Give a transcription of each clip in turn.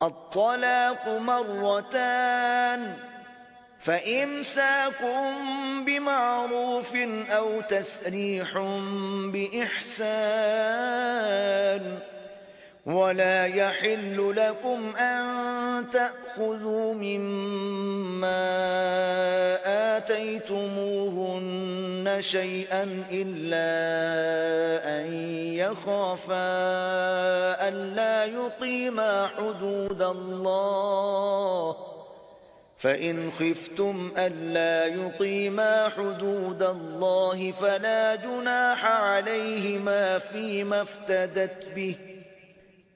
الطلاق مرتان فإمساك بمعروف أو تسريح بإحسان ولا يحل لكم أن تأخذوا مما آتيتموهن شيئا إلا أن يخافا ألا يقيما حدود الله فإن خفتم ألا يقيما حدود الله فلا جناح عليهما فيما افتدت به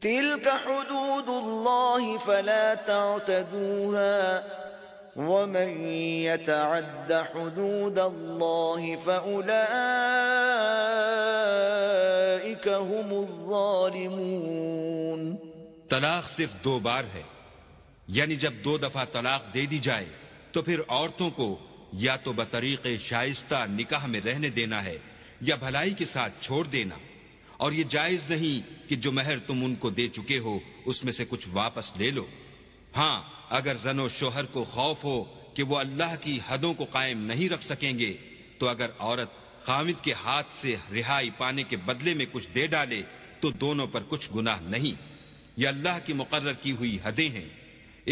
تلك حدود الله فلا تعتدوها ومن يتعد حدود الله فأولئك هم الظالمون. طلاق صرف 2 بار ہے، یعنی جب 2 دفعہ طلاق دے دی جائے تو پھر عورتوں کو یا تو بطریق شائستہ نکاح میں رہنے دینا ہے یا بھلائی کے ساتھ چھوڑ دینا، اور یہ جائز نہیں کہ جو مہر تم ان کو دے چکے ہو اس میں سے کچھ واپس لے لو. ہاں اگر زن و شوہر کو خوف ہو کہ وہ اللہ کی حدوں کو قائم نہیں رکھ سکیں گے تو اگر عورت خاوند کے ہاتھ سے رہائی پانے کے بدلے میں کچھ دے ڈالے تو دونوں پر کچھ گناہ نہیں. یہ اللہ کی مقرر کی ہوئی حدیں ہیں،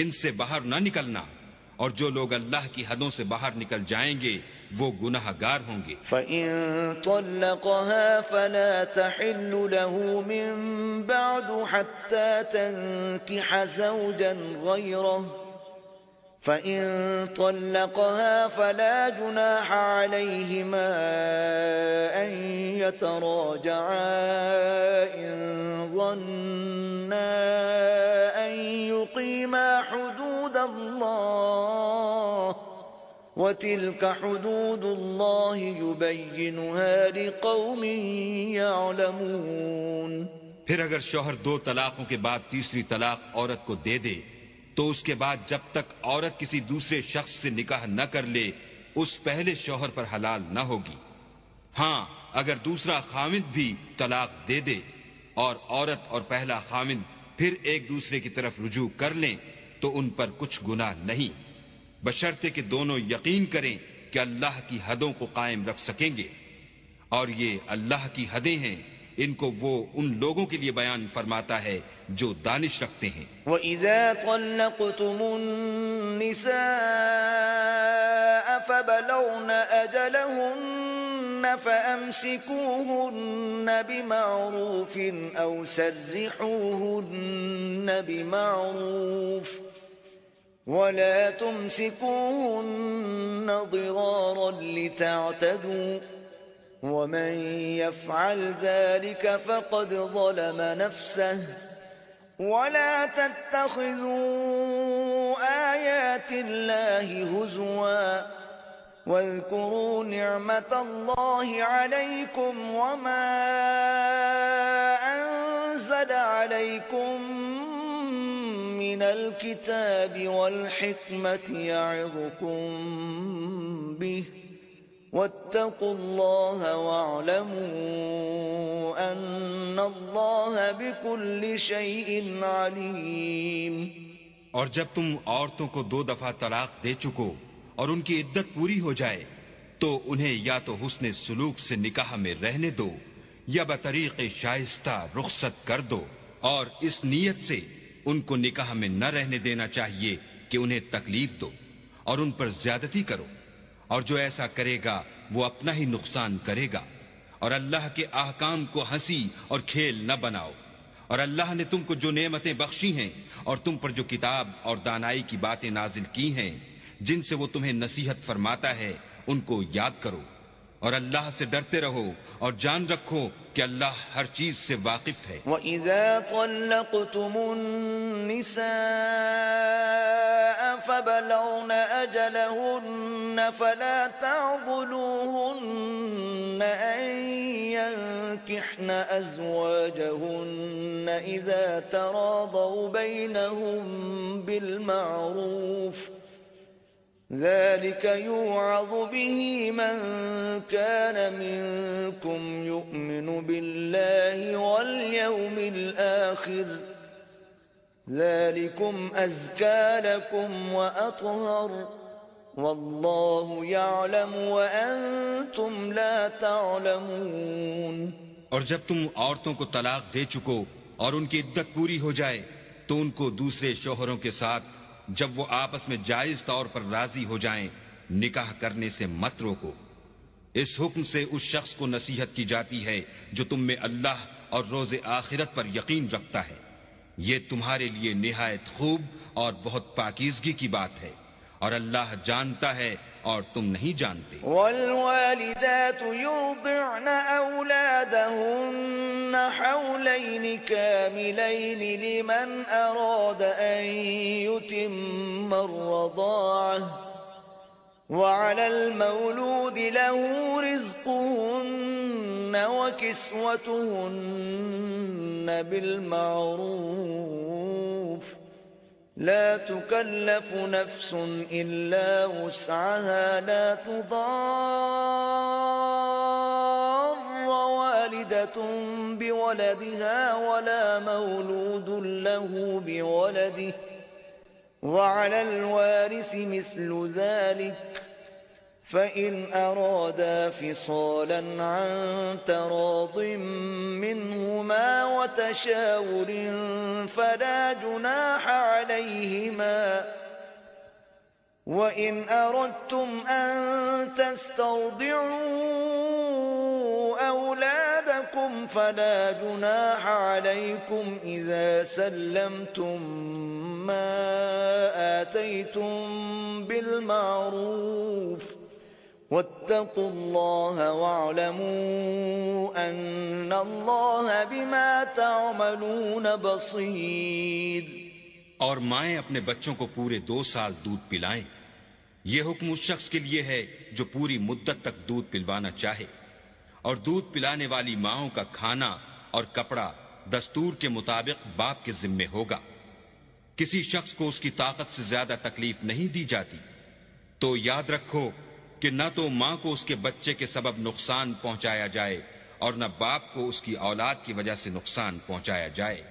ان سے باہر نہ نکلنا، اور جو لوگ اللہ کی حدوں سے باہر نکل جائیں گے وہ گناہ گار ہوں گے. فَإِن طَلَّقَهَا فَلَا تَحِلُّ لَهُ مِن بَعْدُ حَتَّى تَنكِحَ زَوْجًا غَيْرَهُ فَإِن طَلَّقَهَا فَلَا جُنَاحَ عَلَيْهِمَا أَن يَتَرَاجَعَا إِن ظَنَّا أَن يُقِيمَا حُدُودَ اللَّهِ وَتِلْكَ حُدُودُ اللَّهِ يُبَيِّنُهَا لِقَوْمٍ يَعْلَمُونَ. پھر اگر شوہر 2 طلاقوں کے بعد تیسری طلاق عورت کو دے دے تو اس کے بعد جب تک عورت کسی دوسرے شخص سے نکاح نہ کر لے اس پہلے شوہر پر حلال نہ ہوگی. ہاں اگر دوسرا خاوند بھی طلاق دے دے اور عورت اور پہلا خاوند پھر ایک دوسرے کی طرف رجوع کر لیں تو ان پر کچھ گناہ نہیں، بشرطے کہ دونوں یقین کریں کہ اللہ کی حدوں کو قائم رکھ سکیں گے، اور یہ اللہ کی حدیں ہیں، ان کو وہ ان لوگوں کے لیے بیان فرماتا ہے جو دانش رکھتے ہیں. وَإِذَا طَلَّقْتُمُ النِّسَاءَ فَبَلَغْنَ أَجَلَهُنَّ فَأَمْسِكُوهُنَّ بِمَعْرُوفٍ أَوْ سَرِّحُوهُنَّ بِمَعْرُوفٍ وَلَا تُمْسِكُوهُنَّ ضِرَارًا لِتَعْتَدُوا وَمَن يَفْعَلْ ذَلِكَ فَقَدْ ظَلَمَ نَفْسَهُ وَلَا تَتَّخِذُوا آيَاتِ اللَّهِ هُزُوًا وَاذْكُرُوا نِعْمَةَ اللَّهِ عَلَيْكُمْ وَمَا أَنزَلَ عَلَيْكُمْ مِنَ الْكِتَابِ وَالْحِكْمَةِ يَعِظُكُمْ بِهِ وَاتَّقُوا اللَّهَ وَاعْلَمُوا أَنَّ اللَّهَ بِكُلِّ شَيْءٍ عَلِيمٌ. اور جب تم عورتوں کو 2 دفعہ طلاق دے چکو اور ان کی عدت پوری ہو جائے تو انہیں یا تو حسن سلوک سے نکاح میں رہنے دو یا بطریق شائستہ رخصت کر دو، اور اس نیت سے ان کو نکاح میں نہ رہنے دینا چاہیے کہ انہیں تکلیف دو اور ان پر زیادتی کرو، اور جو ایسا کرے گا وہ اپنا ہی نقصان کرے گا. اور اللہ کے احکام کو ہنسی اور کھیل نہ بناؤ، اور اللہ نے تم کو جو نعمتیں بخشی ہیں اور تم پر جو کتاب اور دانائی کی باتیں نازل کی ہیں جن سے وہ تمہیں نصیحت فرماتا ہے ان کو یاد کرو، اور اللہ سے ڈرتے رہو اور جان رکھو کہ اللہ ہر چیز سے واقف ہے. وَإِذَا طَلَّقْتُمُ النِّسَاءَ فَبَلَغْنَ أَجَلَهُنَّ فَلَا تَعْضُلُوهُنَّ أَن يَنكِحْنَ أَزْوَاجَهُنَّ إِذَا تَرَاضَوْا بَيْنَهُم بِالْمَعْرُوفِ ذَلِكَ يُوعَظُ بِهِ مَن كَانَ مِنكُمْ يُؤْمِنُ بِاللَّهِ وَالْيَوْمِ الْآخِرِ ذلكم أزكى لكم وأطهر والله يعلم وأنتم لا تعلمون. اور جب تم عورتوں کو طلاق دے چکو اور ان کی عدت پوری ہو جائے تو ان کو دوسرے شوہروں کے ساتھ جب وہ آپس میں جائز طور پر راضی ہو جائیں نکاح کرنے سے مت روکو. اس حکم سے اس شخص کو نصیحت کی جاتی ہے جو تم میں اللہ اور روز آخرت پر یقین رکھتا ہے. یہ تمہارے لیے نہایت خوب اور بہت پاکیزگی کی بات ہے اور اللہ جانتا ہے اور تم نہیں جانتے. والوالدات يرضعن أولادهن حولين كاملين لمن أراد أن يتم الرضاعة وعلى المولود له رزقهن وكسوتهن بالمعروف لا تكلف نفس إلا وسعها لا تضار والدة بولدها ولا مولود له بولده وعلى الوارث مثل ذلك فإن أرادا فصالا عن تراض منهما وتشاور فلا جناح عليهما وإن أردتم أن تسترضعوا أولادكم فلا جناح عليكم إذا سلمتم ما آتيتم بالمعروف واتقوا الله واعلموا أن الله بما تعملون بصير. اور مائیں اپنے بچوں کو پورے 2 سال دودھ پلائیں. یہ حکم اس شخص کے لیے ہے جو پوری مدت تک دودھ پلوانا چاہے. اور دودھ پلانے والی ماؤں کا کھانا اور کپڑا دستور کے مطابق باپ کے ذمے ہوگا. کسی شخص کو اس کی طاقت سے زیادہ تکلیف نہیں دی جاتی. تو یاد رکھو کہ نہ تو ماں کو اس کے بچے کے سبب نقصان پہنچایا جائے اور نہ باپ کو اس کی اولاد کی وجہ سے نقصان پہنچایا جائے.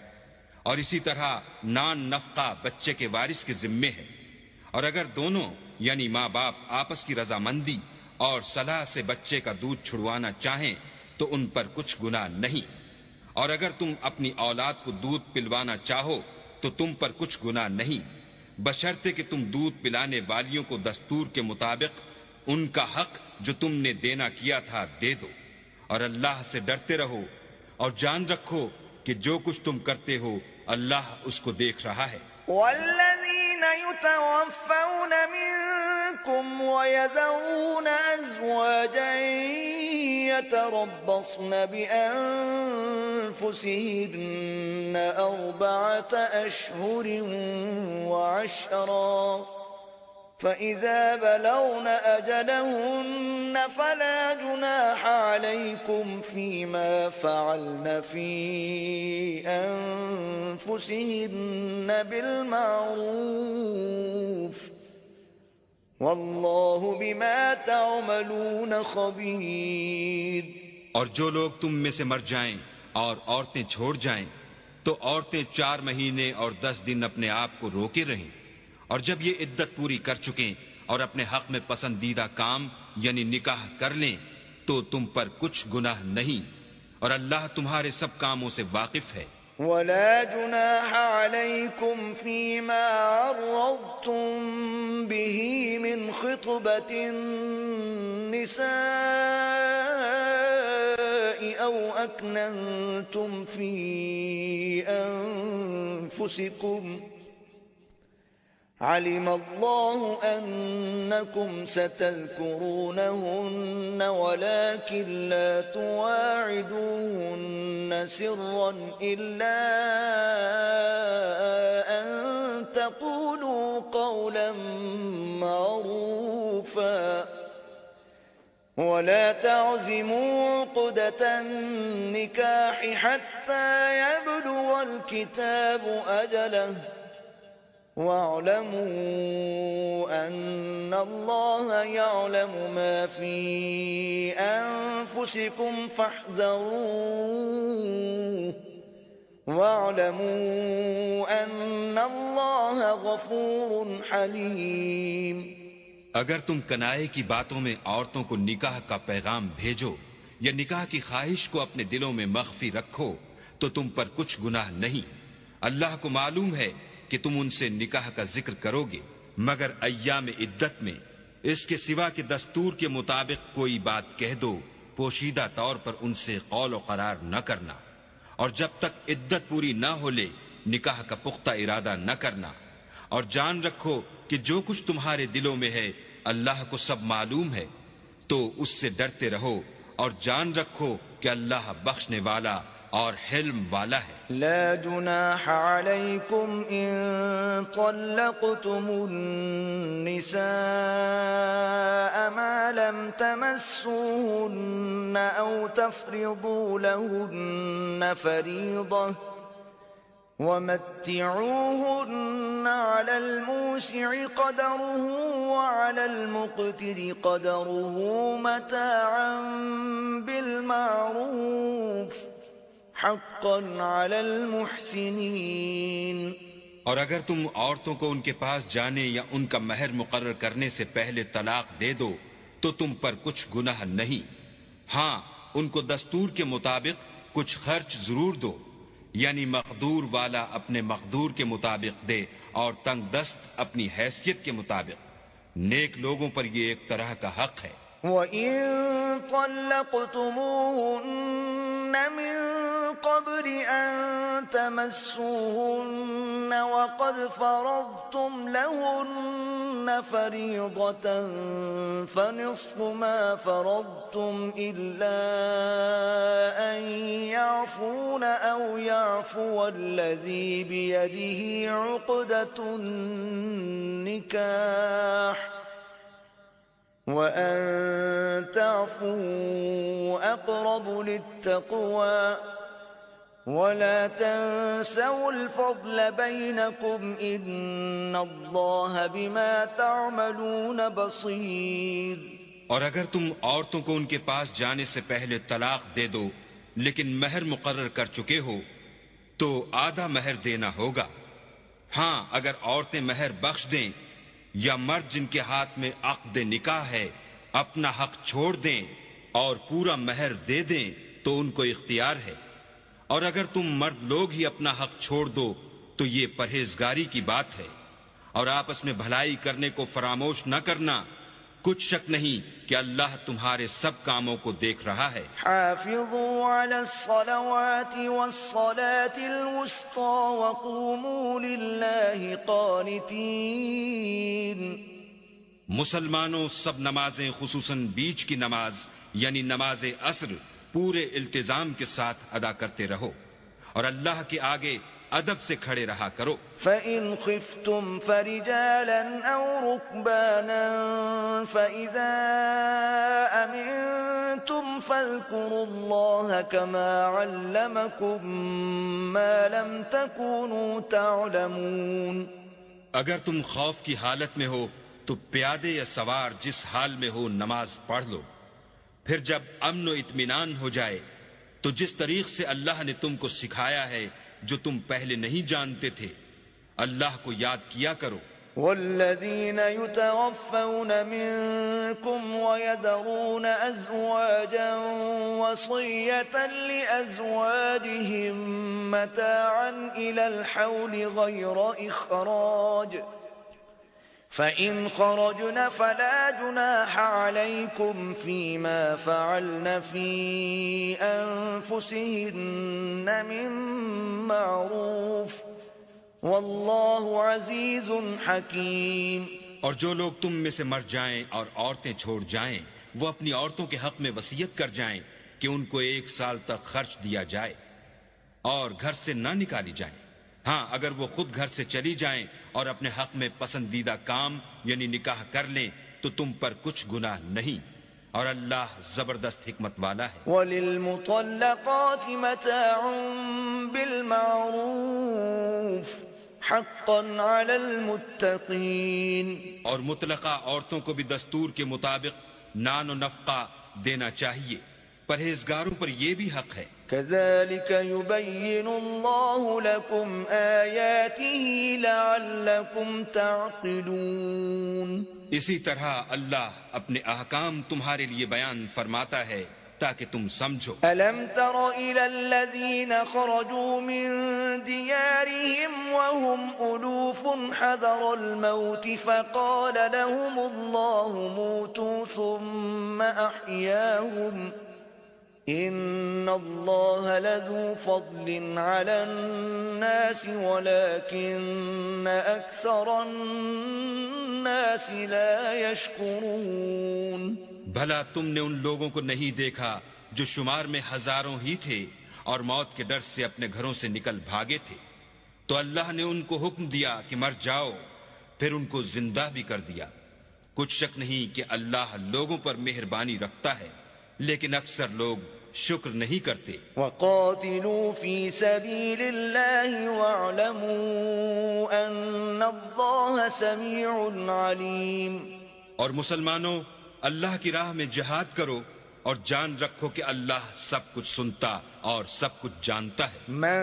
اور اسی طرح نان نفقہ بچے کے وارث کے ذمے ہے. اور اگر دونوں یعنی ماں باپ آپس کی رضامندی اور صلاح سے بچے کا دودھ چھڑوانا چاہیں تو ان پر کچھ گناہ نہیں. اور اگر تم اپنی اولاد کو دودھ پلوانا چاہو تو تم پر کچھ گناہ نہیں بشرطے کہ تم دودھ پلانے والیوں کو دستور کے مطابق ان کا حق جو تم نے دینا کیا تھا دے دو. اور اللہ سے ڈرتے رہو اور جان رکھو کہ جو کچھ تم کرتے ہو اللہ اس کو دیکھ رہا ہے. والذين يتوفون منكم ويذرون أزواجا يتربصن بأنفسهن 4 أشهر وعشرا فإذا بلغن أجلهن فلا جناح عليكم فيما فعلن في أنفسهن بالمعروف والله بما تعملون خبير. اور جو لوگ تم میں سے مر جائیں اور عورتیں چھوڑ جائیں تو عورتیں 4 مہینے اور 10 دن اپنے آپ کو روکے رہیں. اور جب یہ عدت پوری کر چکیں اور اپنے حق میں پسندیدہ کام یعنی نکاح کر لیں تو تم پر کچھ گناہ نہیں اور اللہ تمہارے سب کاموں سے واقف ہے. ولا جناح عليكم فيما عرضتم به من خطبة النساء أو أكننتم في أنفسكم علم الله أنكم ستذكرونهن ولكن لا تواعدوهن سرا إلا أن تقولوا قولا معروفا ولا تعزموا عقدة النكاح حتى يبلغ الكتاب أجله واعلموا أن الله يعلم ما في أنفسكم فاحذروه واعلموا ان اللہ غفور حلیم۔ اگر تم کنائے کی باتوں میں عورتوں کو نکاح کا پیغام بھیجو یا نکاح کی خواہش کو اپنے دلوں میں مخفی رکھو تو تم پر کچھ گناہ نہیں۔ اللہ کو معلوم ہے کہ تم ان سے نکاح کا ذکر کرو گے، مگر ایام عدت میں اس کے سوا کہ دستور کے مطابق کوئی بات کہہ دو، پوشیدہ طور پر ان سے قول و قرار نہ کرنا، اور جب تک عدت پوری نہ ہو لے نکاح کا پختہ ارادہ نہ کرنا، اور جان رکھو کہ جو کچھ تمہارے دلوں میں ہے اللہ کو سب معلوم ہے، تو اس سے ڈرتے رہو اور جان رکھو کہ اللہ بخشنے والا اور حلم والا ہے۔ لا جناح عليكم إن طلقتم النساء ما لم تمسوهن أو تفرضوا لهن فريضة ومتعوهن على الموسع قدره وعلى المقتر قدره متاعا بالمعروف حقا على المحسنين۔ اور اگر تم عورتوں کو ان کے پاس جانے یا ان کا مہر مقرر کرنے سے پہلے طلاق دے دو تو تم پر کچھ گناہ نہیں، ہاں ان کو دستور کے مطابق کچھ خرچ ضرور دو، یعنی مقدور والا اپنے مقدور کے مطابق دے اور تنگ دست اپنی حیثیت کے مطابق۔ نیک لوگوں پر یہ ایک طرح کا حق ہے۔ وَإِن طَلَّقْتُمُوهُنَّ مِن قَبْلِ أَن تَمَسُّوهُنَّ وَقَدْ فَرَضْتُمْ لَهُنَّ فَرِيضَةً فَنِصْفُ مَا فَرَضْتُمْ إِلَّا أَن يَعْفُونَ أَوْ يَعْفُوَ الَّذِي بِيَدِهِ عُقْدَةُ النِّكَاحِ وَأَن تَعْفُوا أَقْرَبُ لِلتَّقْوَى وَلَا تَنسَوُا الْفَضْلَ بَيْنَكُمْ إِنَّ اللَّهَ بِمَا تَعْمَلُونَ بَصِيرٌ۔ اور اگر تم عورتوں کو ان کے پاس جانے سے پہلے طلاق دے دو لیکن مہر مقرر کر چکے ہو تو آدھا مہر دینا ہوگا۔ ہاں اگر عورتیں مہر بخش دیں یا مرد جن کے ہاتھ میں عقد نکاح ہے اپنا حق چھوڑ دیں اور پورا مہر دے دیں تو ان کو اختیار ہے، اور اگر تم مرد لوگ ہی اپنا حق چھوڑ دو تو یہ پرہیزگاری کی بات ہے، اور آپس میں بھلائی کرنے کو فراموش نہ کرنا، کچھ شک نہیں کہ اللہ تمہارے سب کاموں کو دیکھ رہا ہے۔ حافظوا على الصلوات والصلاة الوسطى وقوموا لله قانتين۔ مسلمانوں سب نمازیں خصوصاً بیچ کی نماز یعنی نماز عصر پورے التزام کے ساتھ ادا کرتے رہو اور اللہ کے آگے ادب سے کھڑے رہا کرو۔ فَإِنْ خِفْتُمْ فَرِجَالًا أَوْ رُكْبَانًا فَإِذَا أَمِنْتُمْ فَاذْكُرُوا اللَّهَ كَمَا عَلَّمَكُمْ مَا لَمْ تَكُونُوا تَعْلَمُونَ۔ اگر تم خوف کی حالت میں ہو تو پیادے یا سوار جس حال میں ہو نماز پڑھ لو، پھر جب امن و اطمینان ہو جائے تو جس طریق سے اللہ نے تم کو سکھایا ہے جو تم پہلے نہیں جانتے تھے اللہ کو یاد کیا کرو۔ والذین یتوفون منکم ویذرون ازواجا وصیة لأزواجهم متاعا الى الحول غیر اخراج فَإِنْ خَرَجْنَ فَلَا جُنَاحَ عَلَيْكُمْ فِي مَا فَعَلْنَ فِي أَنفُسِهِنَّ مِنْ مَعْرُوفٍ وَاللَّهُ عَزِيزٌ حَكِيمٌ۔ اور جو لوگ تم میں سے مر جائیں اور عورتیں چھوڑ جائیں وہ اپنی عورتوں کے حق میں وصیت کر جائیں کہ ان کو 1 سال تک خرچ دیا جائے اور گھر سے نہ نکالی جائیں۔ ہاں اگر وہ خود گھر سے چلی جائیں اور اپنے حق میں پسندیدہ کام یعنی نکاح کر لیں تو تم پر کچھ گناہ نہیں، اور اللہ زبردست حکمت والا ہے۔ وَلِلْمُطَلَّقَاتِ مَتَاعٌ بِالْمَعْرُوفِ حَقًّا عَلَى الْمُتَّقِينَ۔ اور مطلقہ عورتوں کو بھی دستور کے مطابق نان و نفقہ دینا چاہیے، پرہیزگاروں پر یہ بھی حق ہے۔ كذلك يبين الله لكم آياته لعلكم تعقلون. اسی طرح اللہ اپنے احکام تمہارے لیے بیان فرماتا ہے تاکہ تم سمجھو. ألم تر إلى الذين خرجوا من ديارهم وهم ألوف حذر الموت فقال لهم الله موتوا ثم أحياهم إن الله لذو فضل على الناس ولكن أكثر الناس لا يشكرون. بھلا تم نے ان لوگوں کو نہیں دیکھا جو شمار میں ہزاروں ہی تھے اور موت کے ڈر سے اپنے گھروں سے نکل بھاگے تھے، تو اللہ نے ان کو حکم دیا کہ مر جاؤ، پھر ان کو زندہ بھی کر دیا. کچھ شک نہیں کہ اللہ لوگوں پر مہربانی رکھتا ہے، لیکن اکثر لوگ شکر نہیں کرتے. وقاتلوا في سبيل الله واعلموا أن الله سميع عليم. اور مسلمانوں، اللہ کی راہ میں جہاد کرو اور جان رکھو کہ اللہ سب کچھ سنتا اور سب کچھ جانتا ہے. من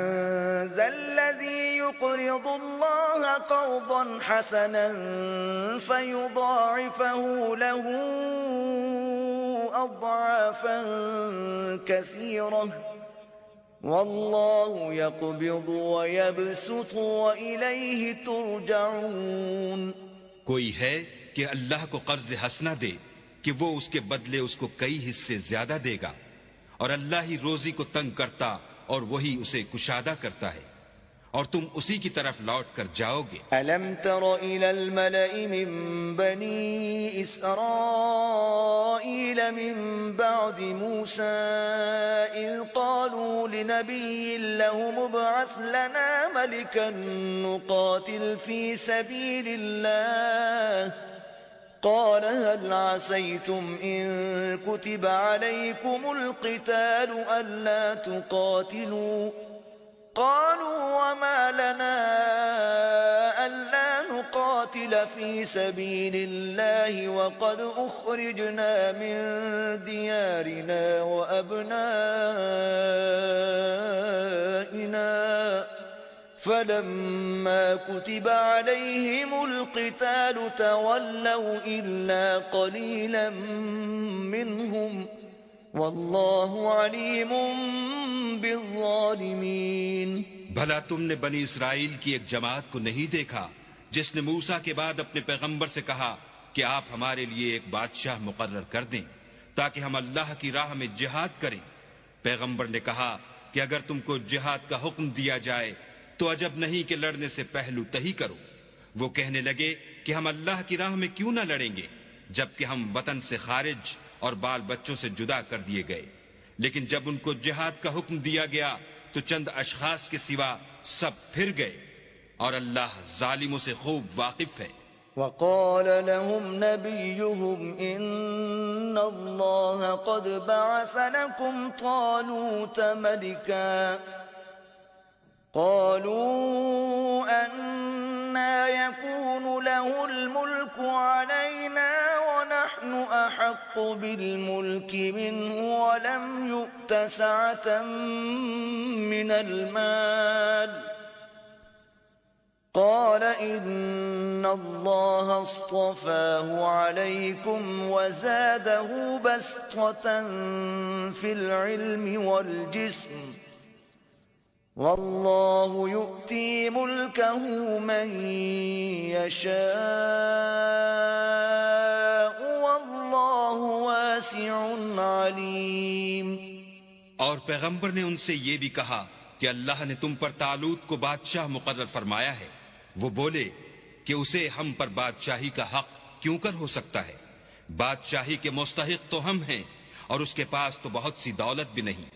ذا الذي يقرض الله قرضا حسنا فيضاعفه له أضعافا كثيرة والله يقبض ويبسط وإليه ترجعون. کوئی ہے کہ اللہ کو قرض حسنہ دے کہ وہ اس کے بدلے اس کو کئی حصے زیادہ دے گا، اور اللہ ہی روزی کو تنگ کرتا اور وہی اسے کشادہ کرتا ہے، اور تم اسی کی طرف لوٹ کر جاؤ گے. ألم تر إلى الملأ من بني إسرائيل من بعد موسى إذ قالوا لنبي له ابعث لنا ملكا نقاتل في سبيل الله قال هل عسيتم إن كتب عليكم القتال ألا تقاتلوا قالوا وما لنا ألا نقاتل في سبيل الله وقد أخرجنا من ديارنا وأبنائنا فلما كتب عليهم القتال تولوا إلا قليلا منهم واللہ علیم بالظالمین. بھلا تم نے بنی اسرائیل کی ایک جماعت کو نہیں دیکھا جس نے موسیٰ کے بعد اپنے پیغمبر سے کہا کہ آپ ہمارے لیے ایک بادشاہ مقرر کر دیں تاکہ ہم اللہ کی راہ میں جہاد کریں. پیغمبر نے کہا کہ اگر تم کو جہاد کا حکم دیا جائے تو عجب نہیں کہ لڑنے سے پہلو تہی کرو. وہ کہنے لگے کہ ہم اللہ کی راہ میں کیوں نہ لڑیں گے جبکہ ہم وطن سے خارج اور بال بچوں سے جدا کر دیے گئے. لیکن جب ان کو جہاد کا حکم دیا گیا تو چند اشخاص کے سوا سب پھر گئے، اور اللہ ظالموں سے خوب واقف ہے. وقال لهم نبيهم إن الله قد بعث لكم طالوت ملكا قالوا أنا يكون له الملك علينا ونحن أحق بالملك منه ولم يؤت سعة من المال قال إن الله اصطفاه عليكم وزاده بسطة في العلم والجسم والله يؤتي ملكه من يشاء والله واسع عليم. اور پیغمبر نے ان سے یہ بھی کہا کہ اللہ نے تم پر طالوت کو بادشاہ مقرر فرمایا ہے. وہ بولے کہ اسے ہم پر بادشاہی کا حق کیوں کر ہو سکتا ہے؟ بادشاہی کے مستحق تو ہم ہیں اور اس کے پاس تو بہت سی دولت بھی نہیں.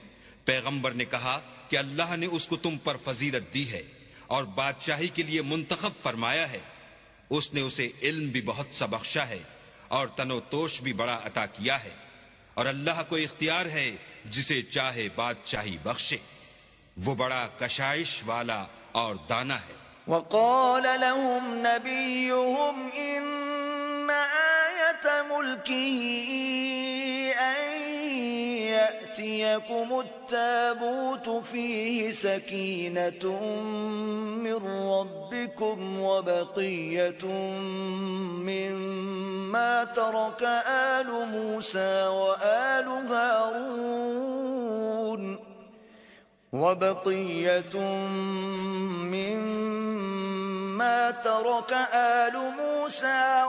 پیغمبر نے کہا کہ اللہ نے اس کو تم پر فضیلت دی ہے اور بادشاہی کے لیے منتخب فرمایا ہے. اس نے اسے علم بھی بہت سا بخشا ہے اور تن و توش بھی بڑا عطا کیا ہے، اور اللہ کو اختیار ہے جسے چاہے بادشاہی بخشے. وہ بڑا کشائش والا اور دانا ہے. وقال لهم نبيهم إن آية ملكه أن يأتي يأتيكم التابوت فيه سكينة من ربكم وبقية مما ترك آل موسى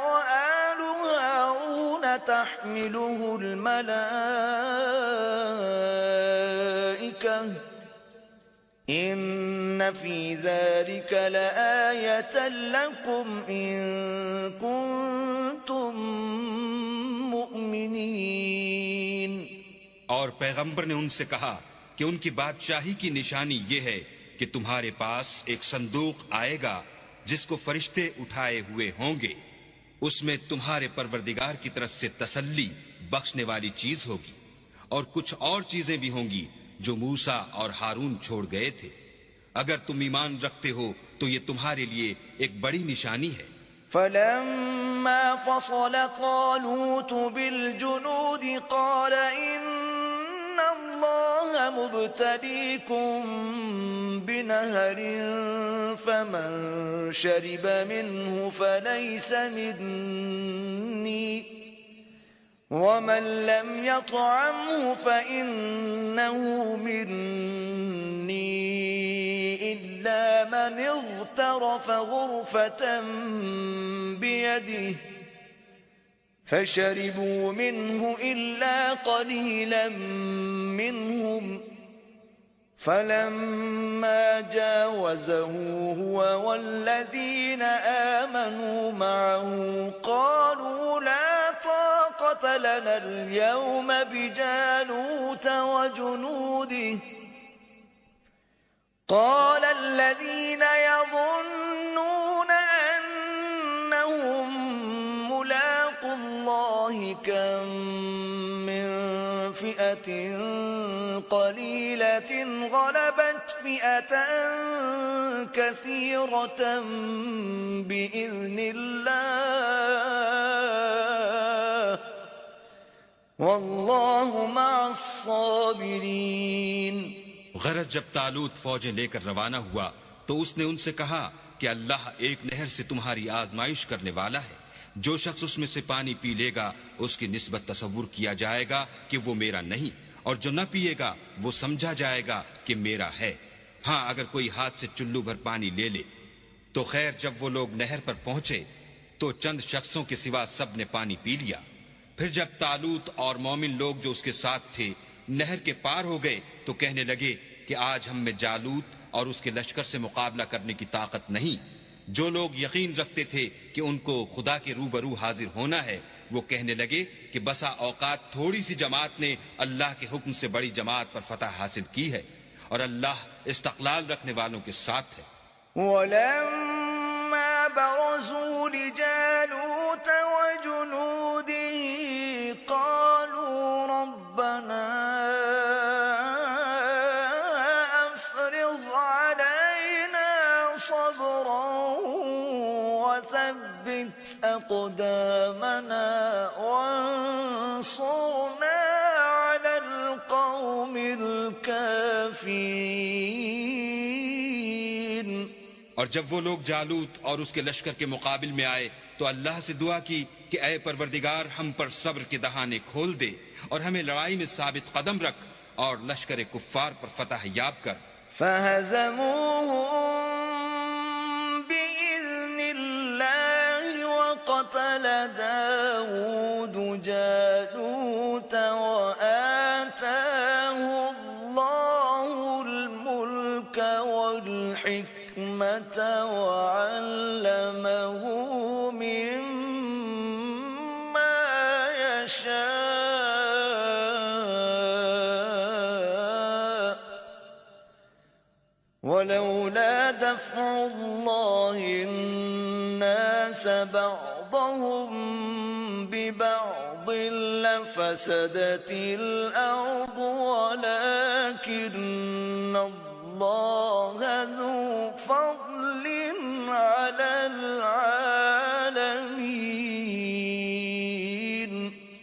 وآل هارون تحمله الملائكة إن في ذلك لآية لكم إن كنتم مؤمنين. اور پیغمبر نے ان سے کہا کہ ان کی بادشاہی کی نشانی یہ ہے کہ تمہارے پاس ایک صندوق آئے گا جس کو فرشتے اٹھائے ہوئے ہوں گے. اس میں تمہارے پروردگار کی طرف سے تسلی بخشنے والی چیز ہوگی، اور کچھ اور چیزیں بھی ہوں گی جو موسیٰ اور ہارون چھوڑ گئے تھے. اگر تم ایمان رکھتے ہو تو یہ تمہارے لیے ایک بڑی نشانی ہے. فلما فصل طالوت بالجنود قال إن الله مبتليكم بنهر فمن شرب منه فليس مني ومن لم يطعمه فإنه مني إلا من اغترف غرفة بيده فشربوا منه إلا قليلا منهم فلما جاوزه هو والذين آمنوا معه قالوا لا طاقة لنا اليوم بجالوت وجنوده قال الذين يظنون أنهم ملاقو الله كم من فئة قليلة غلبت فئة كثيرة بإذن الله والله مع الصابرين. غرض جب طالوت فوجیں لے کر روانہ ہوا تو اس نے ان سے کہا کہ اللہ ایک نہر سے تمہاری آزمائش کرنے والا ہے. جو شخص اس میں سے پانی پی لے گا اس کی نسبت تصور کیا جائے گا کہ وہ میرا نہیں، اور جو نہ پیے گا وہ سمجھا جائے گا کہ میرا ہے. ہاں اگر کوئی ہاتھ سے چلو بھر پانی لے لے تو خیر. جب وہ لوگ نہر پر پہنچے تو چند شخصوں کے سوا سب نے پانی پی لیا. پھر جب طالوت اور مومن لوگ جو اس کے ساتھ تھے نہر کے پار ہو گئے تو کہنے لگے کہ آج ہم میں جالوت اور اس کے لشکر سے مقابلہ کرنے کی طاقت نہیں. جو لوگ یقین رکھتے تھے کہ ان کو خدا کے روبرو حاضر ہونا ہے وہ کہنے لگے کہ بسا اوقات تھوڑی سی جماعت نے اللہ کے حکم سے بڑی جماعت پر فتح حاصل کی ہے، اور اللہ استقلال رکھنے والوں کے ساتھ ہے. وَلَمَّا بَرَزُوا لِجَالُوتَ وَجُنُودِهِ قَالُوا رَبَّنَا أَفْرِغْ عَلَيْنَا صَبْرًا وَثَبِّتْ أَقْدَامَنَا وَانصُرْنَا عَلَى الْقَوْمِ الْكَافِرِينَ. اور جب وہ لوگ جالوت اور اس کے لشکر کے مقابل میں آئے تو اللہ سے دعا کی کہ اے پروردگار ہم پر صبر کے دہانے کھول دے اور ہمیں لڑائی میں ثابت قدم رکھ اور لشکر کفار پر فتح یاب کر. فَهَزَمُوهُم بِإِذْنِ اللَّهِ وَقَتَلَ دَاوُودُ جَالُوتَ وَآتَاهُ اللَّهُ الْمُلْكَ وَالْحِكْمَةَ وَعَلَّمَهُ مِمَّا يَشَاءُ وَلَوْلَا دَفْعُ اللَّهِ النَّاسَ بَعْضَهُم بِبَعْضٍ لَفَسَدَتِ الْأَرْضُ وَلَكِنَّ اللَّهَ ذُو فَضْلٍ عَلَى الْعَالَمِينَ.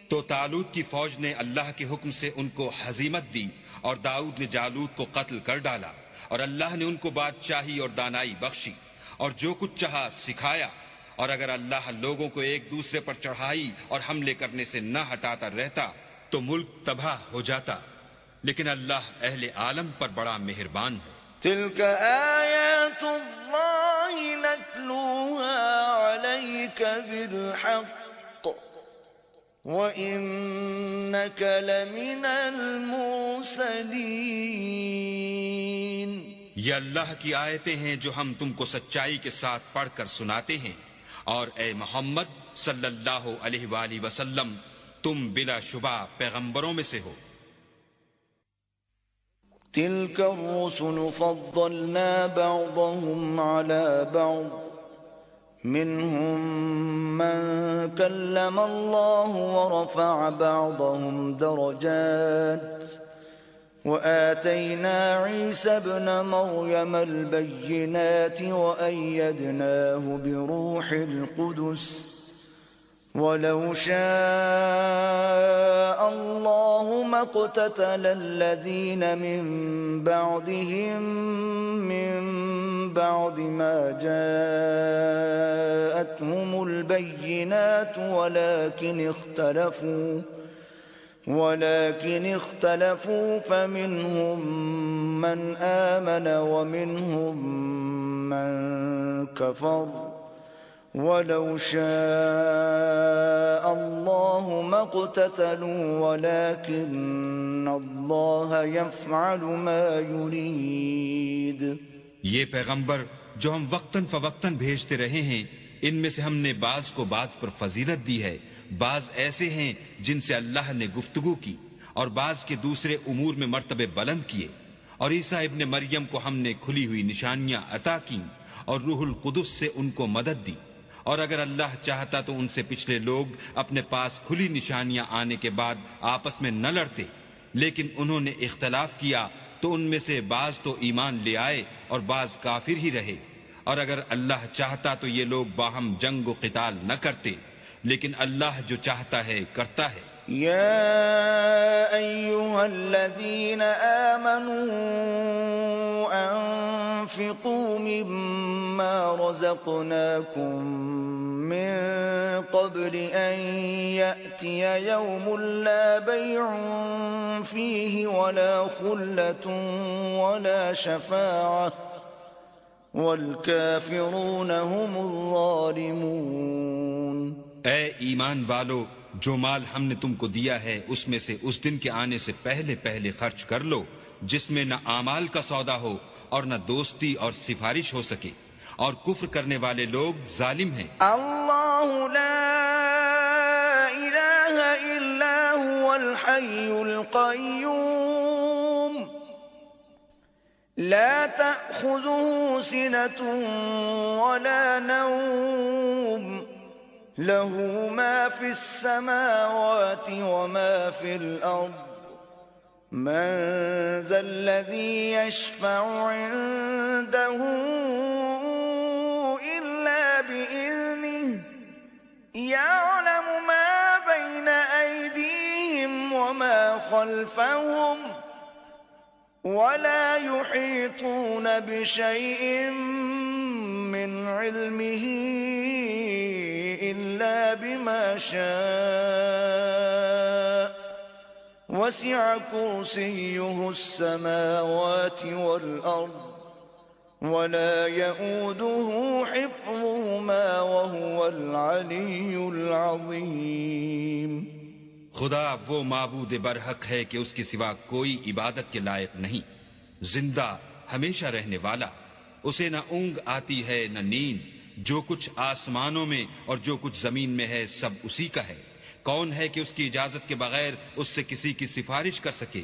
تو طالوت داؤد کی فوج نے اللہ کے حکم سے ان کو ہزیمت دی اور داؤد نے جالوت کو قتل کر ڈالا، اور اللہ نے ان کو بادشاہی اور دانائی بخشی اور جو کچھ چاہا سکھایا، اور اگر اللہ لوگوں کو ایک دوسرے پر چڑھائی اور حملے کرنے سے نہ ہٹاتا رہتا تو ملک تباہ ہو جاتا، لیکن اللہ اہل عالم پر بڑا مہربان ہے۔ تلك آیات اللہ نتلوها علیک بالحق وإنك لمن المرسلین۔ یہ اللہ کی آیتیں ہیں جو ہم تم کو سچائی کے ساتھ پڑھ کر سناتے ہیں، اور اے محمد صلی اللہ علیہ وآلہ وسلم تم بلا شبہ پیغمبروں میں سے ہو۔ تلك الرسل فضلنا بعضهم على بعض منهم من كلم الله ورفع بعضهم درجات وآتينا عيسى ابن مريم البينات وأيدناه بروح القدس ولو شاء الله ما اقتتل الذين من بعدهم من بعد ما جاءتهم البينات ولكن اختلفوا فمنهم من آمن ومنهم من كفر ولو شاء الله ما اقتتلوا ولكن الله يفعل ما يريد۔ یہ پیغمبر جو ہم وقتاً فوقتاً بھیجتے رہے ہیں، ان میں سے ہم نے بعض کو بعض پر فضیلت دی ہے، بعض ایسے ہیں جن سے اللہ نے گفتگو کی اور بعض کے دوسرے امور میں مرتبے بلند کیے، اور عیسیٰ ابن مریم کو ہم نے کھلی ہوئی نشانیاں عطا کیں اور روح القدس سے ان کو مدد دی، اور اگر اللہ چاہتا تو ان سے پچھلے لوگ اپنے پاس کھلی نشانیاں آنے کے بعد آپس میں نہ لڑتے، لیکن انہوں نے اختلاف کیا تو ان میں سے بعض تو ایمان لے آئے اور بعض کافر ہی رہے، اور اگر اللہ چاہتا تو یہ لوگ باہم جنگ و قتال نہ کرتے، لیکن اللہ جو چاہتا ہے کرتا ہے۔ يا أيها الذين آمنوا أنفقوا مما رزقناكم من قبل أن يأتي يوم لا بيع فيه ولا خلة ولا شفاعة والكافرون هم الظالمون۔ اے ایمان والو، جو مال ہم نے تم کو دیا ہے اس میں سے اس دن کے آنے سے پہلے پہلے خرچ کر لو، جس میں نہ اعمال کا سودا ہو اور نہ دوستی اور سفارش ہو سکے، اور کفر کرنے والے لوگ ظالم ہیں۔ اللہ لا الہ الا هو الحی القیوم لا تأخذه سنة ولا نوم له ما في السماوات وما في الأرض من ذا الذي يشفع عنده إلا بإذنه يعلم ما بين أيديهم وما خلفهم ولا يحيطون بشيء من علمه إلا بما شاء وسع كرسيه السماوات والأرض ولا يؤوده حفظهما وهو العلي العظيم۔ خدا وہ معبود برحق ہے کہ اس کے سوا کوئی عبادت کے لائق نہیں، زندہ ہمیشہ رہنے والا، اسے نہ اونگ آتی ہے نہ نیند، جو کچھ آسمانوں میں اور جو کچھ زمین میں ہے سب اسی کا ہے۔ کون ہے کہ اس کی اجازت کے بغیر اس سے کسی کی سفارش کر سکے؟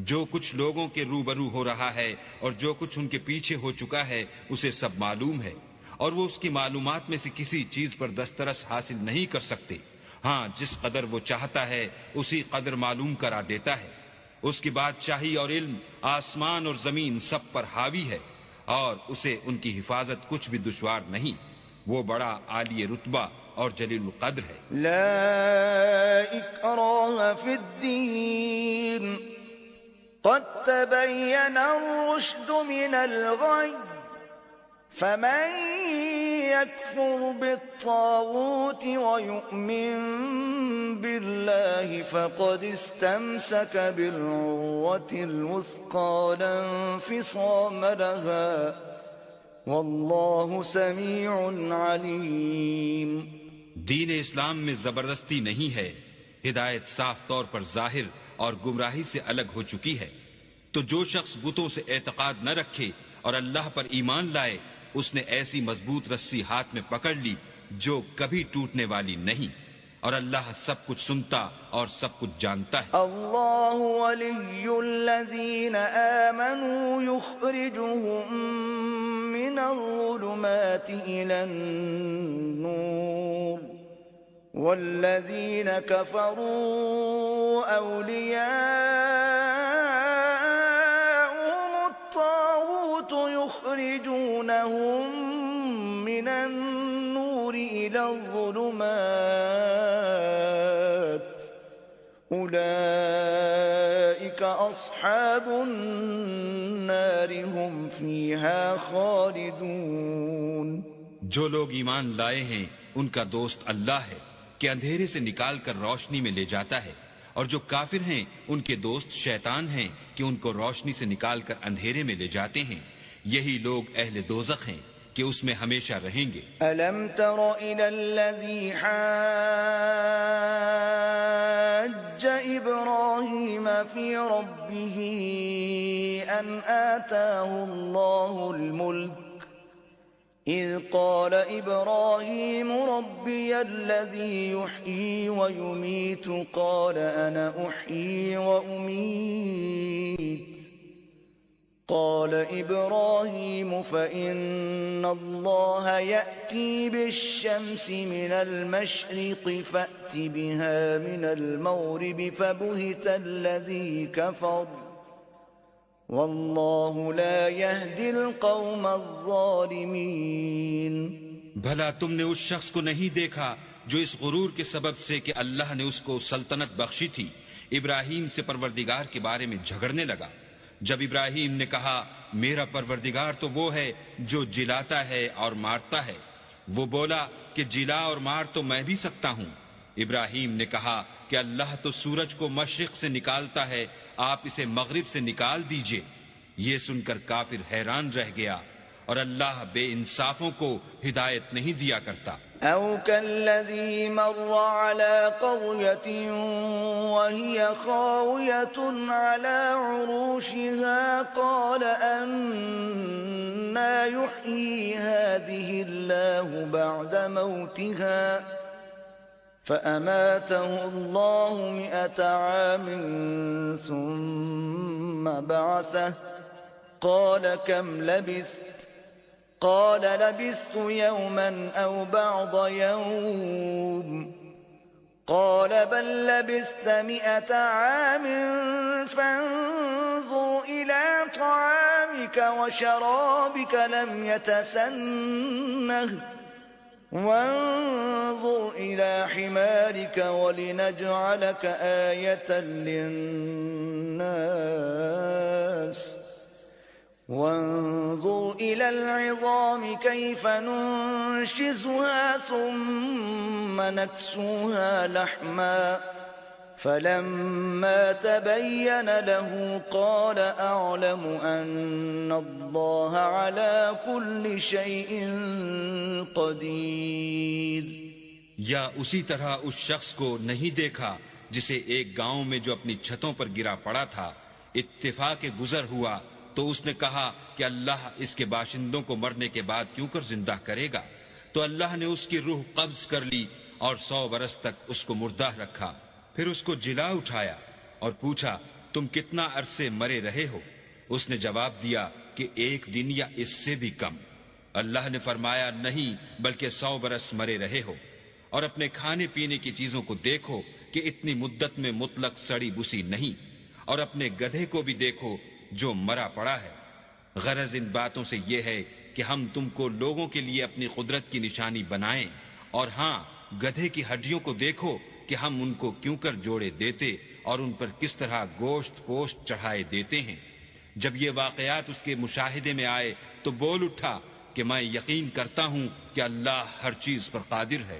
جو کچھ لوگوں کے روبرو ہو رہا ہے اور جو کچھ ان کے پیچھے ہو چکا ہے اسے سب معلوم ہے، اور وہ اس کی معلومات میں سے کسی چیز پر دسترس حاصل نہیں کر سکتے۔ ہاں، جس قدر وہ چاہتا ہے اسی قدر معلوم کرا دیتا ہے۔ اس کی بادشاہی اور علم آسمان اور زمین سب پر حاوی ہے، اور اسے ان کی حفاظت کچھ بھی دشوار نہیں۔ وہ بڑا عالی رتبہ اور جلیل القدر ہے۔ لا اکراہ فی الدین قد تبین الرشد من الغی فمن يكفر بالطاغوت ويؤمن بالله فقد استمسك بالعروة الوثقى لا انفصام لها والله سميع عليم۔ دین اسلام میں زبردستی نہیں ہے، ہدایت صاف طور پر ظاہر اور گمراہی سے الگ ہو چکی ہے۔ تو جو شخص بتوں سے اعتقاد نہ رکھے اور اللہ پر ایمان لائے، اس نے ایسی مضبوط رسی ہاتھ میں پکڑ لی جو کبھی ٹوٹنے والی نہیں، اور اللہ سب کچھ سنتا اور سب کچھ جانتا ہے۔ اللہ ولی الذین آمنوا یخرجهم من الظلمات الى النور والذین کفروا اولیاءهم الطاغوت یخرجونهم من النور الى الظلمات اولئک اصحاب النار هم فیہا خالدون۔ جو لوگ ایمان لائے ہیں ان کا دوست اللہ ہے کہ اندھیرے سے نکال کر روشنی میں لے جاتا ہے، اور جو کافر ہیں ان کے دوست شیطان ہیں کہ ان کو روشنی سے نکال کر اندھیرے میں لے جاتے ہیں۔ یہی لوگ اہل دوزخ ہیں کہ اس میں ہمیشہ رہیں گے۔ ألم تر إلى الذي حاج إبراهيم في ربه أن آتاه الله الملك إذ قال إبراهيم ربي الذي يحيي ويميت قال أنا أحيي وأميت قال إبراهيم فإن الله يأتي بالشمس من المشرق فأت بها من المغرب فبهت الذي كفر والله لا يهدي القوم الظالمين۔ بھلا تم نے اس شخص کو نہیں دیکھا جو اس غرور کے سبب سے کہ اللہ نے اس کو سلطنت بخشی تھی، ابراہیم سے پروردگار کے بارے میں جھگڑنے لگا؟ جب ابراہیم نے کہا میرا پروردگار تو وہ ہے جو جلاتا ہے اور مارتا ہے، وہ بولا کہ جلا اور مار تو میں بھی سکتا ہوں۔ ابراہیم نے کہا کہ اللہ تو سورج کو مشرق سے نکالتا ہے، آپ اسے مغرب سے نکال دیجئے۔ یہ سن کر کافر حیران رہ گیا، اور اللہ بے انصافوں کو ہدایت نہیں دیا کرتا۔ أو كالذي مر على قرية وهي خاوية على عروشها قال أنى يحيي هذه الله بعد موتها فأماته الله 100 عام ثم بعثه قال كم لبثت قال لبثت يوما أو بعض يوم قال بل لبثت 100 عام فانظر إلى طعامك وشرابك لم يتسنه وانظر إلى حمارك ولنجعلك آية للناس وانظر إلى العظام كيف ننشزها ثم نكسوها لحما فلما تبين له قال أعلم أن الله على كل شيء قدير۔ یا اسی طرح اس شخص کو نہیں دیکھا جسے ایک گاؤں میں جو اپنی چھتوں پر گرا پڑا تھا اتفاق گزر ہوا تو اس نے کہا کہ اللہ اس کے باشندوں کو مرنے کے بعد کیوں کر زندہ کرے گا، تو اللہ نے اس کی روح قبض کر لی اور 100 برس تک اس کو مردہ رکھا، پھر اس کو جلا اٹھایا اور پوچھا تم کتنا عرصے مرے رہے ہو؟ اس نے جواب دیا کہ 1 دن یا اس سے بھی کم۔ اللہ نے فرمایا نہیں بلکہ 100 برس مرے رہے ہو، اور اپنے کھانے پینے کی چیزوں کو دیکھو کہ اتنی مدت میں مطلق سڑی بسی نہیں، اور اپنے گدھے کو بھی دیکھو جو مرا پڑا ہے۔ غرض ان باتوں سے یہ ہے کہ ہم تم کو لوگوں کے لیے اپنی قدرت کی نشانی بنائیں، اور ہاں گدھے کی ہڈیوں کو دیکھو کہ ہم ان کو کیوں کر جوڑے دیتے اور ان پر کس طرح گوشت پوشت چڑھائے دیتے ہیں۔ جب یہ واقعات اس کے مشاہدے میں آئے تو بول اٹھا کہ میں یقین کرتا ہوں کہ اللہ ہر چیز پر قادر ہے۔